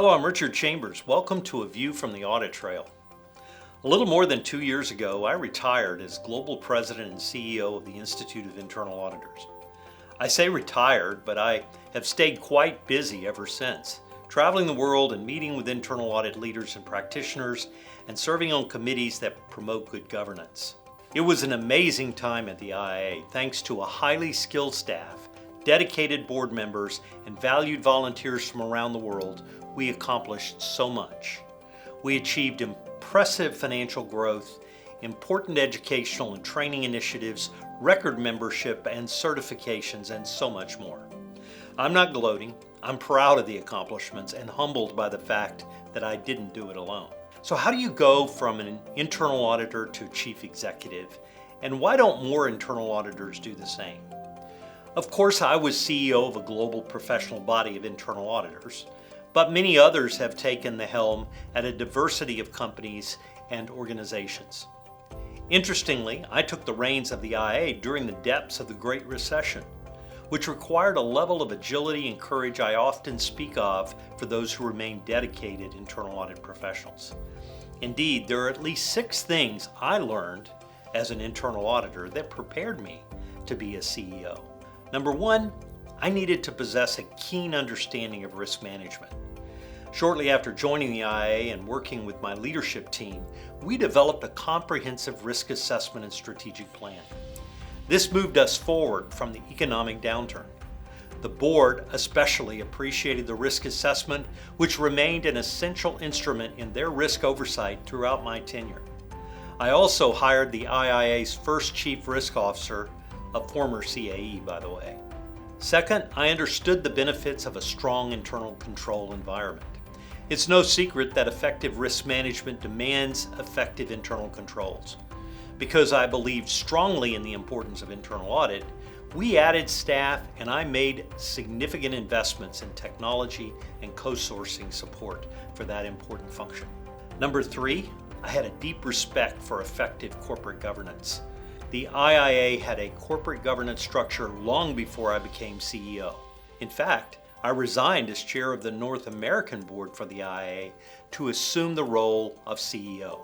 Hello, I'm Richard Chambers. Welcome to A View from the Audit Trail. A little more than 2 years ago, I retired as Global President and CEO of the Institute of Internal Auditors. I say retired, but I have stayed quite busy ever since, traveling the world and meeting with internal audit leaders and practitioners and serving on committees that promote good governance. It was an amazing time at the IA, thanks to a highly skilled staff, dedicated board members, and valued volunteers from around the world. We accomplished so much. We achieved impressive financial growth, important educational and training initiatives, record membership and certifications, and so much more. I'm not gloating. I'm proud of the accomplishments and humbled by the fact that I didn't do it alone. So how do you go from an internal auditor to chief executive? And why don't more internal auditors do the same? Of course, I was CEO of a global professional body of internal auditors, but many others have taken the helm at a diversity of companies and organizations. Interestingly, I took the reins of the IA during the depths of the Great Recession, which required a level of agility and courage I often speak of for those who remain dedicated internal audit professionals. Indeed, there are at least 6 things I learned as an internal auditor that prepared me to be a CEO. Number 1, I needed to possess a keen understanding of risk management. Shortly after joining the IA and working with my leadership team, we developed a comprehensive risk assessment and strategic plan. This moved us forward from the economic downturn. The board especially appreciated the risk assessment, which remained an essential instrument in their risk oversight throughout my tenure. I also hired the IIA's first chief risk officer, a former CAE, by the way. Second, I understood the benefits of a strong internal control environment. It's no secret that effective risk management demands effective internal controls. Because I believed strongly in the importance of internal audit, we added staff and I made significant investments in technology and co-sourcing support for that important function. Number 3, I had a deep respect for effective corporate governance. The IIA had a corporate governance structure long before I became CEO. In fact, I resigned as chair of the North American board for the IIA to assume the role of CEO.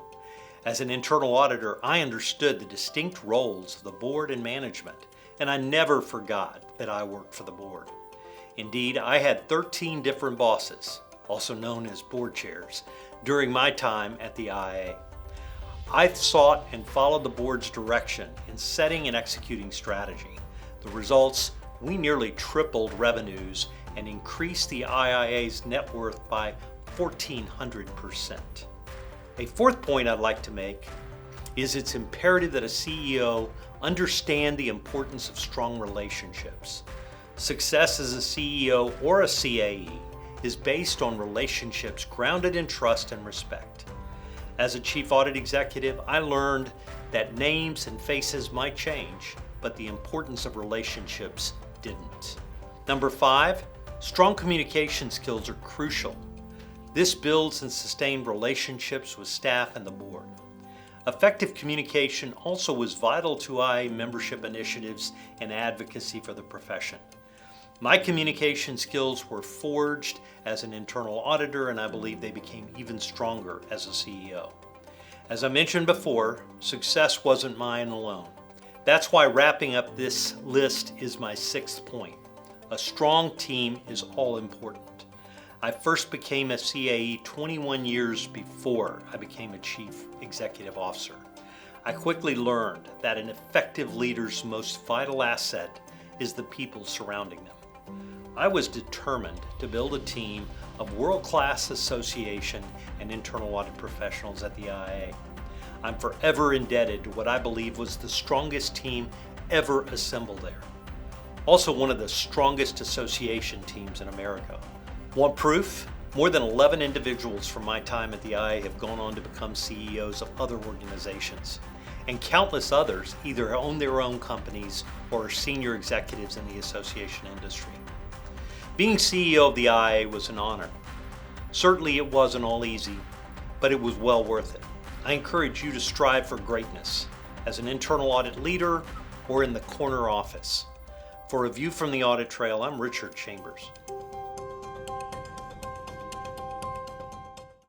As an internal auditor, I understood the distinct roles of the board and management, and I never forgot that I worked for the board. Indeed, I had 13 different bosses, also known as board chairs, during my time at the IIA. I sought and followed the board's direction in setting and executing strategy. The results, we nearly tripled revenues and increased the IIA's net worth by 1,400%. A fourth point I'd like to make is it's imperative that a CEO understand the importance of strong relationships. Success as a CEO or a CAE is based on relationships grounded in trust and respect. As a chief audit executive, I learned that names and faces might change, but the importance of relationships didn't. Number 5, strong communication skills are crucial. This builds and sustains relationships with staff and the board. Effective communication also was vital to IA membership initiatives and advocacy for the profession. My communication skills were forged as an internal auditor, and I believe they became even stronger as a CEO. As I mentioned before, success wasn't mine alone. That's why wrapping up this list is my 6th point. A strong team is all important. I first became a CAE 21 years before I became a chief executive officer. I quickly learned that an effective leader's most vital asset is the people surrounding them. I was determined to build a team of world-class association and internal audit professionals at the IA. I'm forever indebted to what I believe was the strongest team ever assembled there. Also one of the strongest association teams in America. Want proof? More than 11 individuals from my time at the IA have gone on to become CEOs of other organizations. And countless others either own their own companies or are senior executives in the association industry. Being CEO of the IA was an honor. Certainly it wasn't all easy, but it was well worth it. I encourage you to strive for greatness as an internal audit leader or in the corner office. For A View from the Audit Trail, I'm Richard Chambers.